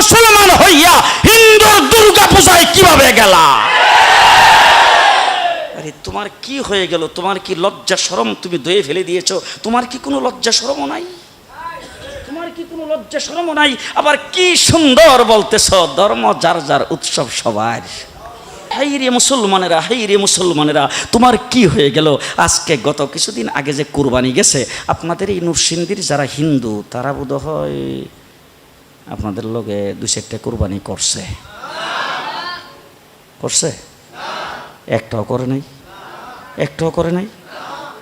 মুসলমান হইয়া হিন্দুর দুর্গা পূজায় কিভাবে গেলা? আরে তোমার কি হয়ে গেল? তোমার কি লজ্জা শরম তুমি দয়ে ফেলে দিয়েছো? তোমার কি কোনো লজ্জা শরমও নাই? তোমার কি কোনো লজ্জা শরমও নাই? আবার কি সুন্দর বলতেছ, ধর্ম যার যার, উৎসব সবার। হাই রে মুসলমানেরা, হাই রে মুসলমানেরা, তোমার কি হয়ে গেল? আজকে গত কিছুদিন আগে যে কুরবানি গেছে, আপনাদের এই নরসিংদীর যারা হিন্দু তারা বোধ হয় আপনাদের লগে 2-4টা কুরবানি করছে। করছে? একটাও করে নাই, একটাও করে নাই।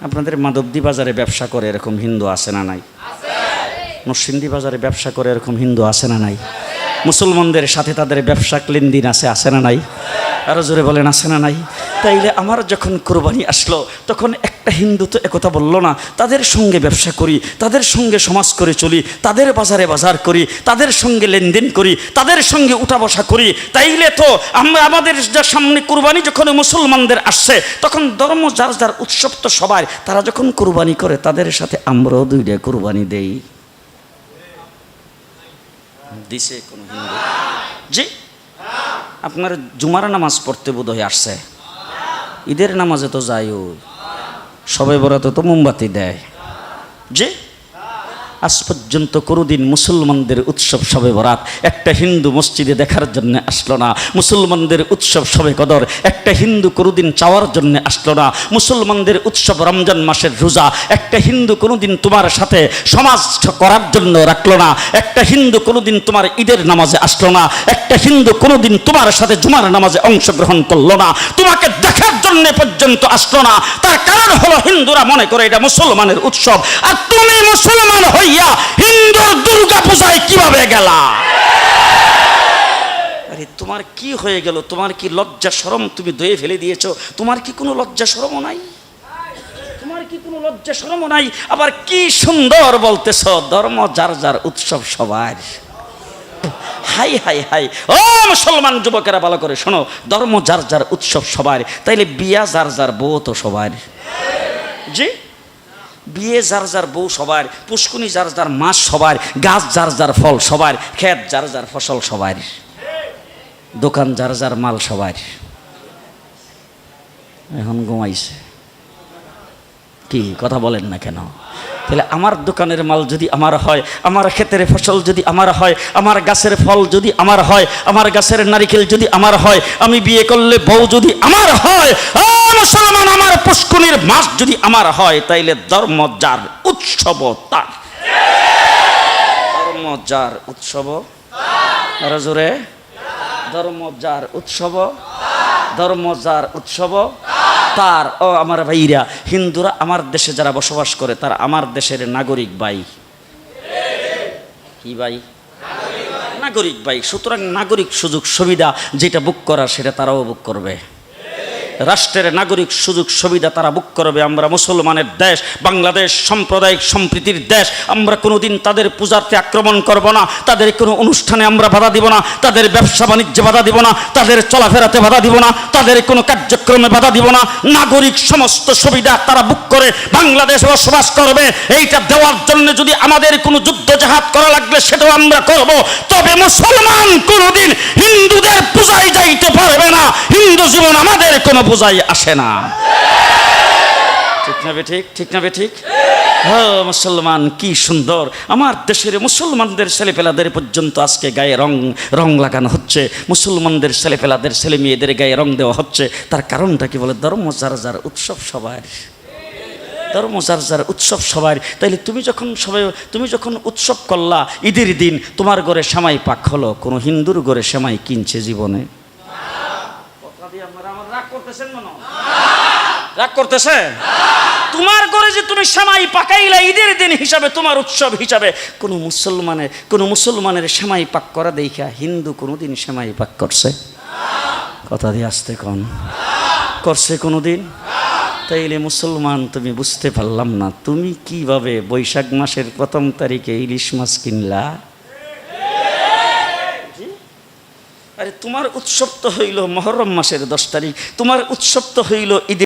আপনাদের মাধবদী বাজারে ব্যবসা করে এরকম হিন্দু আছে না নাই? নরসিংদী বাজারে ব্যবসা করে এরকম হিন্দু আছে না নাই? মুসলমানদের সাথে তাদের ব্যবসা লেনদেন আছে না নাই? আরো জোরে বলেন, আছে না নাই? তাইলে আমার যখন কোরবানি আসলো তখন একটা হিন্দু তো একথা বললো না, তাদের সঙ্গে ব্যবসা করি, তাদের সঙ্গে সমাজ করে চলি, তাদের বাজারে বাজার করি, তাদের সঙ্গে লেনদেন করি, তাদের সঙ্গে উঠা বসা করি। তাইলে তো আমরা আমাদের যা সামনে কোরবানি যখন মুসলমানদের আসছে তখন ধর্ম যার যার, উৎসব তো সবার। তারা যখন কোরবানি করে তাদের সাথে আমরাও 2টা কোরবানি দেই। দিছে কোন হিন্দু? জি, আপনার জুমার নামাজ পড়তে বোধহয় আসছে, ঈদের নামাজে তো যাই, সবে বরাতে তো মোমবাতি দেয়। জি, আজ পর্যন্ত কোনোদিন মুসলমানদের উৎসব শবে বরাত একটা হিন্দু মসজিদে দেখার জন্য আসলো না। মুসলমানদের উৎসব শবে কদর একটা হিন্দু কোনোদিন চাওয়ার জন্য আসলো না। মুসলমানদের উৎসব রমজান মাসের রোজা একটা হিন্দু কোনোদিন তোমার সাথে সমাজ করার জন্য রাখলো না। একটা হিন্দু কোনোদিন তোমার ঈদের নামাজে আসলো না। একটা হিন্দু কোনোদিন তোমার সাথে জুমার নামাজে অংশগ্রহণ করলো না, তোমাকে দেখার জন্য পর্যন্ত আসলো না। তার কারণ হলো হিন্দুরা মনে করে এটা মুসলমানের উৎসব, আর তুমি মুসলমান হই হিন্দুর দুর্গা পূজায় কিভাবে গেলা? আরে তোমার কি হয়ে গেল? তোমার কি লজ্জা শরম তুমি দয়ে ফেলে দিয়েছো? তোমার কি কোনো লজ্জা শরমও নাই? তোমার কি কোনো লজ্জা শরমও নাই? আবার কি সুন্দর বলতেছ, ধর্ম যার যার, উৎসব সবার। হাই হাই হাই, ও মুসলমান যুবকেরা ভালো করে শোনো, ধর্ম যার যার, উৎসব সবার। তাইলে বিয়া যার যার, বউ তো সবার। জি, বিয়ে যার যার, বউ সবার, পুষ্কুনি যার যার, মাছ সবার, গাছ যার যার, ফল সবার, ক্ষেত যার যার, ফসল সবার, দোকান যার যার, মাল সবার। এখন ঘুমাইছে কি? কথা বলেন না কেন? তাহলে আমার দোকানের মাল যদি আমার হয়, আমার ক্ষেতের ফসল যদি আমার হয়, আমার গাছের ফল যদি আমার হয়, আমার গাছের নারিকেল যদি আমার হয়, আমি বিয়ে করলে বউ যদি আমার হয়, মুসলমান আমার পুষ্কুনির মাছ যদি আমার হয়, তাইলে ধর্ম যার, উৎসব তার। ধর্ম যার, উৎসব আরো জোরে, ধর্ম যার, উৎসব, ধর্ম যার, উৎসব তার। ও আমার ভাইরা, হিন্দুরা আমার দেশে যারা বসবাস করে তারা আমার দেশের নাগরিক ভাই। কি ভাই? নাগরিক ভাই। সুতরাং নাগরিক সুযোগ সুবিধা যেটা বুক করার সেটা তারাও বুক করবে। রাষ্ট্রের নাগরিক সুযোগ সুবিধা তারা বুক করবে। আমরা মুসলমানের দেশ, বাংলাদেশ সাম্প্রদায়িক সম্প্রীতির দেশ। আমরা কোনোদিন তাদের পূজাতে আক্রমণ করব না, তাদের কোনো অনুষ্ঠানে আমরা বাধা দিব না, তাদের ব্যবসা বাণিজ্যে বাধা দিব না, তাদের চলাফেরাতে বাধা দিব না, তাদের কোনো কার্যক্রমে বাধা দিব না। নাগরিক সমস্ত সুবিধা তারা বুক করে বাংলাদেশে বসবাস করবে। এইটা দেওয়ার জন্য যদি আমাদের কোনো যুদ্ধ জাহাজ করা লাগলে সেটাও আমরা করব। তবে মুসলমান কোনোদিন হিন্দুদের পূজায় যাইতে পারবে না। হিন্দু জীবন আমাদের কোনো পূজায় আসে না। ঠিক না বেঠিক? ঠিক না বেঠিক? হ্যাঁ, মুসলমান কি সুন্দর। আমার দেশের মুসলমানদের ছেলেপেলাদের পর্যন্ত আজকে গায়ে রং লাগানো হচ্ছে। মুসলমানদের ছেলেপেলাদের ছেলে মেয়েদের গায়ে রং দেওয়া হচ্ছে। তার কারণটা কি? বলে ধর্ম যার যার, উৎসব সবার। ধর্ম যার যার, উৎসব সবার। তাইলে তুমি যখন উৎসব করলা ঈদের দিন, তোমার ঘরে সেমাই পাক হলো, কোনো হিন্দুর ঘরে সেমাই কিনছে জীবনে? রাগ করতেছে? তোমার ঘরে যে তুমি সেমাই পাকাইলা ঈদের দিন হিসাবে, তোমার উৎসব হিসাবে, কোন মুসলমানের সেমাই পাক করা দেখা হিন্দু কোনোদিন সেমাই পাক করছে? কথা দিয়ে আসতে কোন করছে কোনোদিন? তাইলে মুসলমান তুমি বুঝতে পারলাম না, তুমি কিভাবে বৈশাখ মাসের 1 তারিখে ইলিশ মাছ কিনলা? আরে তোমার উৎসব তো হইল মহরম মাসের 10 তারিখ, তোমার উৎসব তো হইল ঈদের